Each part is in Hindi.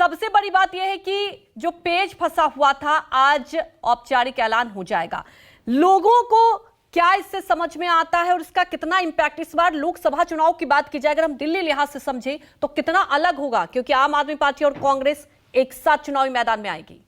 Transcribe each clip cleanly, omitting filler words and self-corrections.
सबसे बड़ी बात यह है कि जो पेज फंसा हुआ था आज औपचारिक ऐलान हो जाएगा। लोगों को क्या इससे समझ में आता है और इसका कितना इंपैक्ट इस बार लोकसभा चुनाव की बात की जाए, अगर हम दिल्ली लिहाज से समझें तो कितना अलग होगा, क्योंकि आम आदमी पार्टी और कांग्रेस एक साथ चुनावी मैदान में आएगी।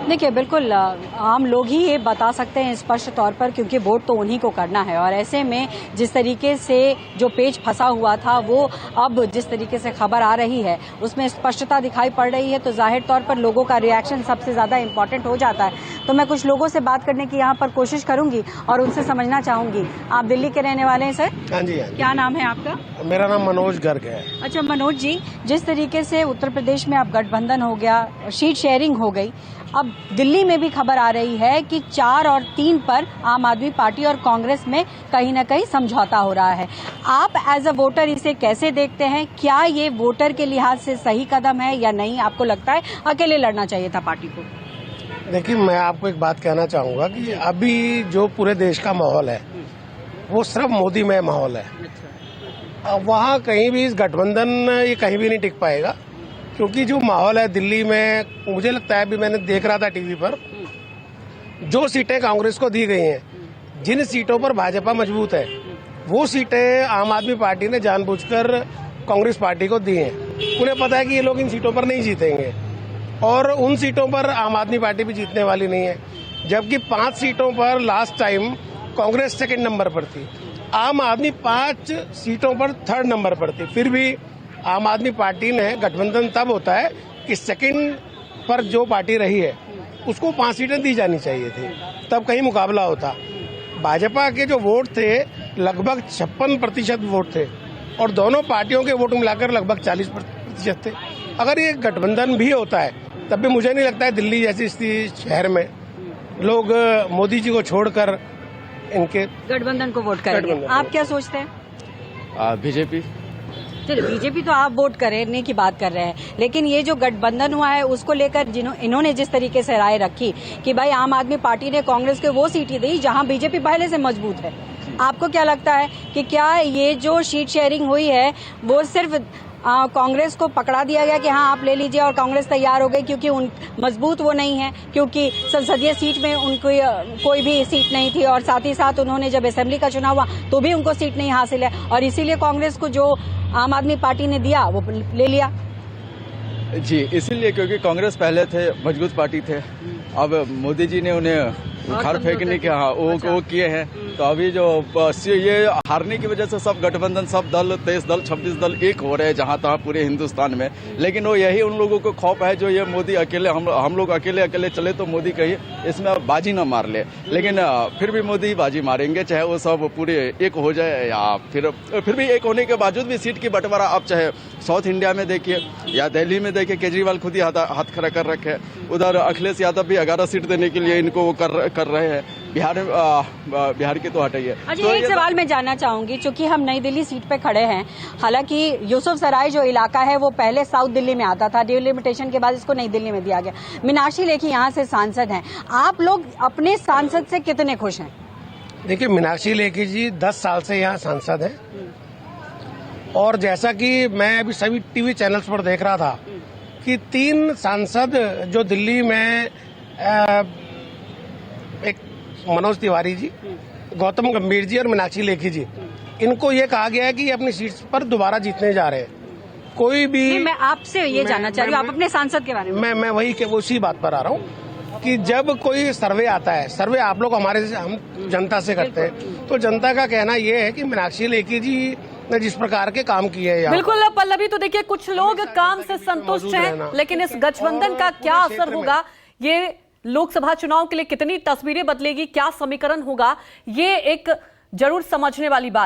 देखिए, बिल्कुल आम लोग ही ये बता सकते हैं स्पष्ट तौर पर, क्योंकि वोट तो उन्हीं को करना है। और ऐसे में जिस तरीके से जो पेज फंसा हुआ था वो अब जिस तरीके से खबर आ रही है उसमें स्पष्टता दिखाई पड़ रही है, तो जाहिर तौर पर लोगों का रिएक्शन सबसे ज्यादा इम्पोर्टेंट हो जाता है। तो मैं कुछ लोगों से बात करने की यहाँ पर कोशिश करूंगी और उनसे समझना चाहूंगी। आप दिल्ली के रहने वाले हैं सर? हाँ जी। क्या नाम है आपका? मेरा नाम मनोज गर्ग है। अच्छा मनोज जी, जिस तरीके से उत्तर प्रदेश में अब गठबंधन हो गया, सीट शेयरिंग हो गई, अब दिल्ली में भी खबर आ रही है कि 4 और 3 पर आम आदमी पार्टी और कांग्रेस में कहीं न कहीं समझौता हो रहा है। आप एज अ वोटर इसे कैसे देखते हैं? क्या ये वोटर के लिहाज से सही कदम है या नहीं? आपको लगता है अकेले लड़ना चाहिए था पार्टी को? देखिए, मैं आपको एक बात कहना चाहूंगा कि अभी जो पूरे देश का माहौल है वो सिर्फ मोदी में माहौल है। अब वहाँ कहीं भी इस गठबंधन ये कहीं भी नहीं टिक पाएगा, क्योंकि जो माहौल है दिल्ली में, मुझे लगता है, अभी मैंने देख रहा था टीवी पर, जो सीटें कांग्रेस को दी गई हैं, जिन सीटों पर भाजपा मजबूत है, वो सीटें आम आदमी पार्टी ने जानबूझकर कांग्रेस पार्टी को दी हैं। उन्हें पता है कि ये लोग इन सीटों पर नहीं जीतेंगे और उन सीटों पर आम आदमी पार्टी भी जीतने वाली नहीं है। जबकि 5 सीटों पर last time Congress second number पर थी, आम आदमी 5 सीटों पर 3rd नंबर पर थी। फिर भी आम आदमी पार्टी ने, गठबंधन तब होता है कि सेकंड पर जो पार्टी रही है उसको 5 सीटें दी जानी चाहिए थी, तब कहीं मुकाबला होता। भाजपा के जो वोट थे लगभग 56% वोट थे और दोनों पार्टियों के वोट मिलाकर लगभग 40% थे। अगर ये गठबंधन भी होता है तब भी मुझे नहीं लगता है दिल्ली जैसी शहर में लोग मोदी जी को छोड़कर इनके गठबंधन को वोट करेंगे। आप क्या सोचते हैं? बीजेपी। चलिए, बीजेपी तो आप वोट करने की बात कर रहे हैं, लेकिन ये जो गठबंधन हुआ है उसको लेकर इन्होंने जिस तरीके से राय रखी कि भाई आम आदमी पार्टी ने कांग्रेस को वो सीटें दी जहां बीजेपी पहले से मजबूत है, आपको क्या लगता है कि क्या ये जो सीट शेयरिंग हुई है वो सिर्फ कांग्रेस को पकड़ा दिया गया कि हाँ आप ले लीजिए और कांग्रेस तैयार हो गई क्योंकि उन मजबूत वो नहीं है, क्योंकि संसदीय सीट में उनको कोई भी सीट नहीं थी और साथ ही साथ उन्होंने जब असेंबली का चुनाव हुआ तो भी उनको सीट नहीं हासिल है और इसीलिए कांग्रेस को जो आम आदमी पार्टी ने दिया वो ले लिया? जी, इसीलिए क्योंकि कांग्रेस पहले थे, मजबूत पार्टी थे। अब मोदी जी ने उन्हें उखाड़ फेंकने के वो किए हैं, तो अभी जो ये हारने की वजह से सब गठबंधन, सब दल 23 दल 26 दल एक हो रहे हैं जहां तहां पूरे हिंदुस्तान में। लेकिन वो यही उन लोगों को खौफ है जो ये मोदी अकेले, हम लोग अकेले चले तो मोदी कहीं इसमें बाजी न मार ले, लेकिन फिर भी मोदी बाजी मारेंगे, चाहे वो सब पूरे एक हो जाए या फिर भी एक होने के बावजूद भी सीट की बंटवारा आप चाहे साउथ इंडिया में देखिए या दिल्ली में देखिए, केजरीवाल खुद ही हाथ खड़ा कर रखे। उधर अखिलेश यादव भी 11 सीट देने के लिए इनको वो कर रहे हैं। बिहार की तो हटाइए। अच्छा, तो एक सवाल मैं जानना चाहूंगी, चूंकि हम नई दिल्ली सीट पे खड़े हैं, हालांकि यूसुफ सराय जो इलाका है वो पहले साउथ दिल्ली में आता था, डिलिमिटेशन के बाद इसको नई दिल्ली में दिया गया। मीनाक्षी लेखी यहाँ से सांसद हैं, आप लोग अपने सांसद से कितने खुश हैं? देखिए, मीनाक्षी लेखी जी 10 साल से यहाँ सांसद हैं और जैसा कि मैं अभी सभी टीवी चैनल्स पर देख रहा था कि 3 सांसद जो दिल्ली में एक मनोज तिवारी जी, गौतम गंभीर जी और मीनाक्षी लेखी जी, इनको ये कहा गया है कि ये अपनी सीट पर दोबारा जीतने जा रहे हैं। कोई भी नहीं, मैं आपसे ये जानना चाह रही हूँ, आप अपने सांसद के बारे में। मैं उसी बात पर आ रहा हूँ कि जब कोई सर्वे आता है, सर्वे आप लोग हम जनता से करते हैं, तो जनता का कहना ये है कि मीनाक्षी लेखी जी ने जिस प्रकार के काम किए हैं, बिल्कुल पल्लवी, तो देखिए कुछ लोग काम से संतुष्ट हैं, लेकिन इस गठबंधन का क्या असर होगा, ये लोकसभा चुनाव के लिए कितनी तस्वीरें बदलेगी, क्या समीकरण होगा, ये एक जरूर समझने वाली बात